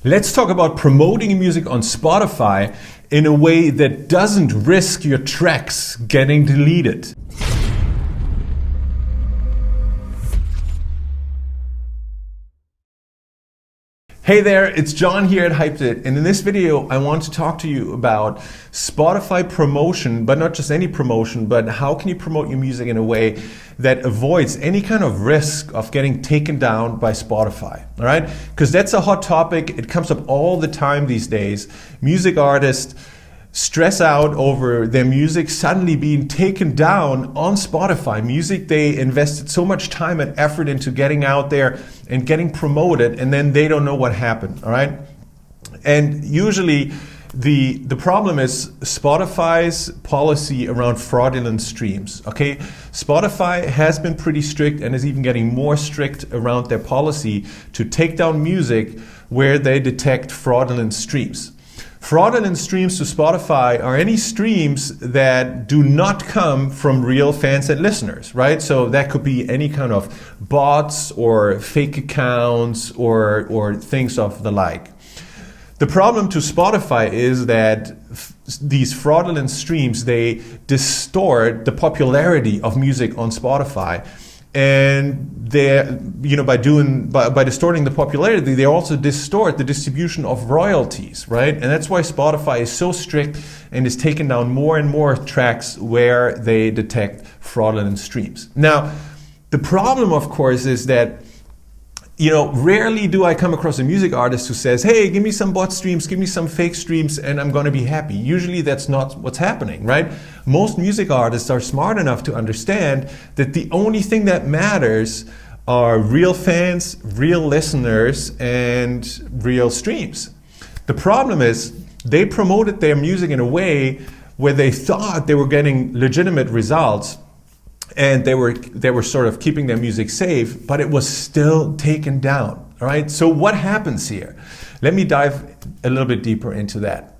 Let's talk about promoting music on Spotify in a way that doesn't risk your tracks getting deleted. Hey there, it's John here at Hyped, and in this video I want to talk to you about Spotify promotion, but not just any promotion, but how can you promote your music in a way that avoids any kind of risk of getting taken down by Spotify, all right? Because that's a hot topic, it comes up all the time these days. Music artists stress out over their music suddenly being taken down on Spotify. Music they invested so much time and effort into getting out there and getting promoted, and then they don't know what happened, all right? And usually the problem is Spotify's policy around fraudulent streams, okay? Spotify has been pretty strict and is even getting more strict around their policy to take down music where they detect fraudulent streams. Fraudulent streams to Spotify are any streams that do not come from real fans and listeners, right? So that could be any kind of bots or fake accounts or things of the like. The problem to Spotify is that these fraudulent streams, they distort the popularity of music on Spotify. And by distorting the popularity, they also distort the distribution of royalties, right? And that's why Spotify is so strict and is taking down more and more tracks where they detect fraudulent streams. Now, the problem, of course, is that rarely do I come across a music artist who says, hey, give me some bot streams, give me some fake streams, and I'm going to be happy. Usually that's not what's happening, right? Most music artists are smart enough to understand that the only thing that matters are real fans, real listeners, and real streams. The problem is they promoted their music in a way where they thought they were getting legitimate results, and they were sort of keeping their music safe, but it was still taken down, all right? So what happens here? Let me dive a little bit deeper into that.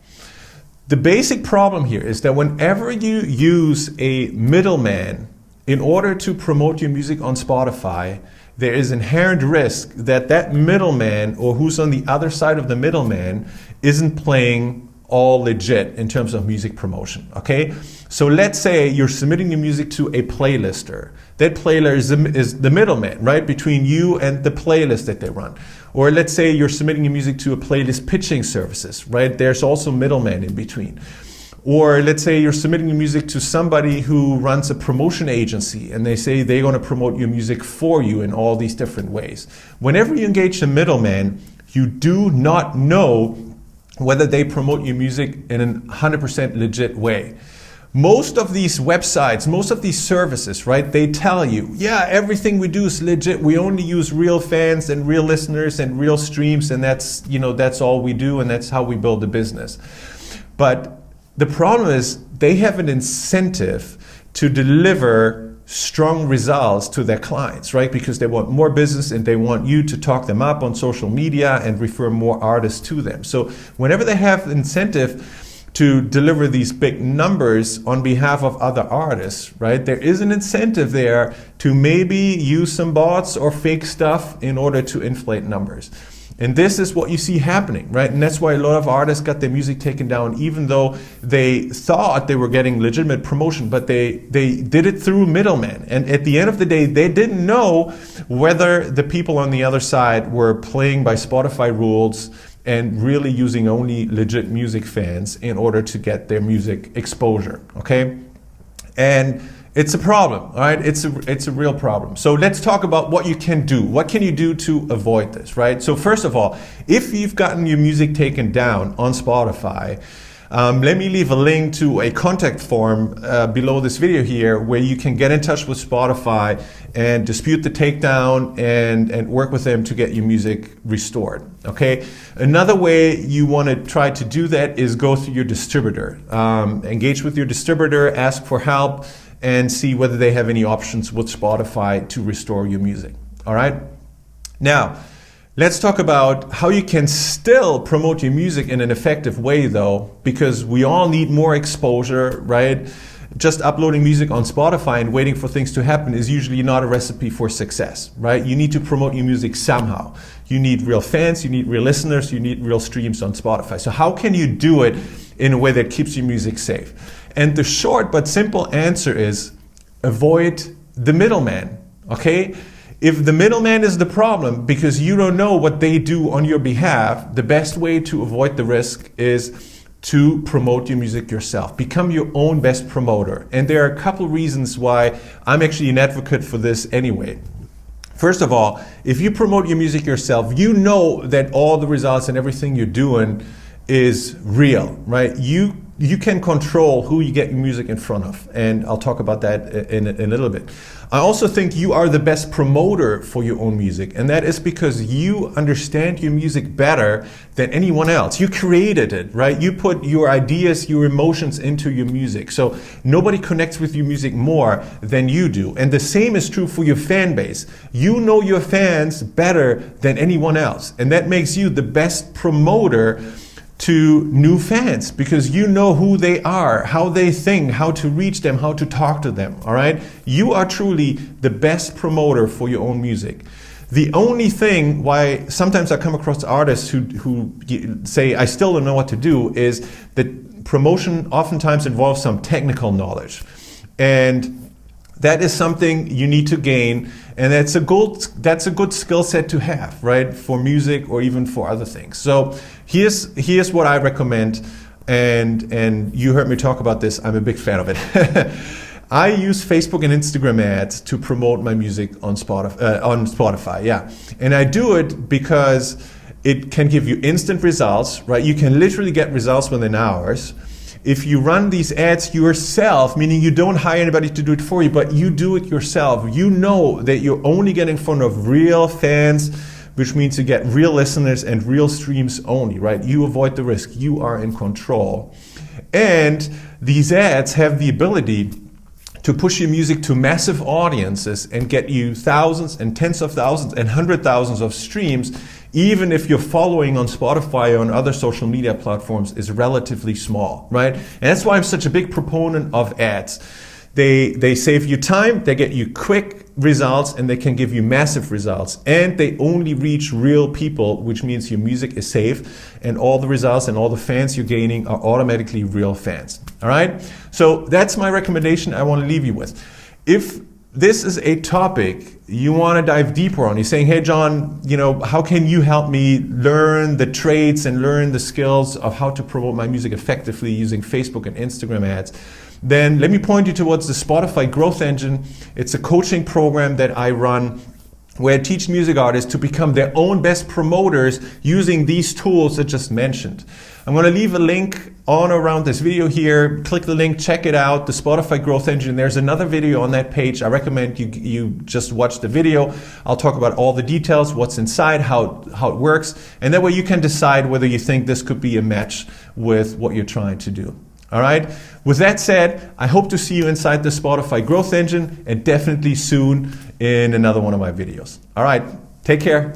The basic problem here is that whenever you use a middleman in order to promote your music on Spotify, there is inherent risk that that middleman, or who's on the other side of the middleman, isn't playing all legit in terms of music promotion, okay? So let's say you're submitting your music to a playlister. That playlister is the middleman, right, between you and the playlist that they run. Or let's say you're submitting your music to a playlist pitching services, right? There's also middleman in between. Or let's say you're submitting your music to somebody who runs a promotion agency and they say they're going to promote your music for you in all these different ways. Whenever you engage a middleman, you do not know whether they promote your music in a 100% legit way. Most of these websites, most of these services, right, they tell you, yeah, everything we do is legit. We only use real fans and real listeners and real streams, and that's all we do, and that's how we build a business. But the problem is they have an incentive to deliver strong results to their clients, right? Because they want more business and they want you to talk them up on social media and refer more artists to them. So whenever they have incentive to deliver these big numbers on behalf of other artists, right, there is an incentive there to maybe use some bots or fake stuff in order to inflate numbers. And this is what you see happening, right? And that's why a lot of artists got their music taken down, even though they thought they were getting legitimate promotion, but they did it through middlemen. And at the end of the day, they didn't know whether the people on the other side were playing by Spotify rules and really using only legit music fans in order to get their music exposure, okay? And it's a problem, all right? It's a real problem. So let's talk about what you can do. What can you do to avoid this, right? So first of all, if you've gotten your music taken down on Spotify, let me leave a link to a contact form below this video here where you can get in touch with Spotify and dispute the takedown and work with them to get your music restored, okay? Another way you want to try to do that is go through your distributor. Engage with your distributor, ask for help, and see whether they have any options with Spotify to restore your music, all right? Now, let's talk about how you can still promote your music in an effective way though, because we all need more exposure, right? just uploading music on Spotify and waiting for things to happen is usually not a recipe for success, right? You need to promote your music somehow. You need real fans, you need real listeners, you need real streams on Spotify. So how can you do it in a way that keeps your music safe? And the short but simple answer is avoid the middleman, okay? If the middleman is the problem because you don't know what they do on your behalf, the best way to avoid the risk is to promote your music yourself. Become your own best promoter. And there are a couple reasons why I'm actually an advocate for this anyway. First of all, if you promote your music yourself, you know that all the results and everything you're doing is real, right? You can control who you get your music in front of, and I'll talk about that in a little bit. I also think you are the best promoter for your own music, and that is because you understand your music better than anyone else. You created it, right? You put your ideas, your emotions into your music. So nobody connects with your music more than you do. And the same is true for your fan base. You know your fans better than anyone else, and that makes you the best promoter to new fans because you know who they are, how they think, how to reach them, how to talk to them, all right? You are truly the best promoter for your own music. The only thing why sometimes I come across artists who say, I still don't know what to do, is that promotion oftentimes involves some technical knowledge. And that is something you need to gain, and that's a good skill set to have, right, for music or even for other things. So here's what I recommend, and you heard me talk about this. I'm a big fan of it. I use Facebook and Instagram ads to promote my music on Spotify, yeah, and I do it because it can give you instant results, right? You can literally get results within hours. If you run these ads yourself, meaning you don't hire anybody to do it for you, but you do it yourself, you know that you're only getting in front of real fans, which means you get real listeners and real streams only, right? You avoid the risk. You are in control. And these ads have the ability to push your music to massive audiences and get you thousands and tens of thousands and 100,000s of streams, even if your following on Spotify or on other social media platforms is relatively small, right? And that's why I'm such a big proponent of ads. They save you time, they get you quick results, and they can give you massive results. And they only reach real people, which means your music is safe, and all the results and all the fans you're gaining are automatically real fans. All right? So that's my recommendation I want to leave you with. If this is a topic you want to dive deeper on, you're saying, hey John, how can you help me learn the traits and learn the skills of how to promote my music effectively using Facebook and Instagram ads, then let me point you towards the Spotify Growth Engine. It's a coaching program that I run where I teach music artists to become their own best promoters using these tools I just mentioned. I'm going to leave a link on around this video here. Click the link, check it out, the Spotify Growth Engine. There's another video on that page. I recommend you just watch the video. I'll talk about all the details, what's inside, how it works, and that way you can decide whether you think this could be a match with what you're trying to do. All right. With that said, I hope to see you inside the Spotify Growth Engine, and definitely soon in another one of my videos. All right. Take care.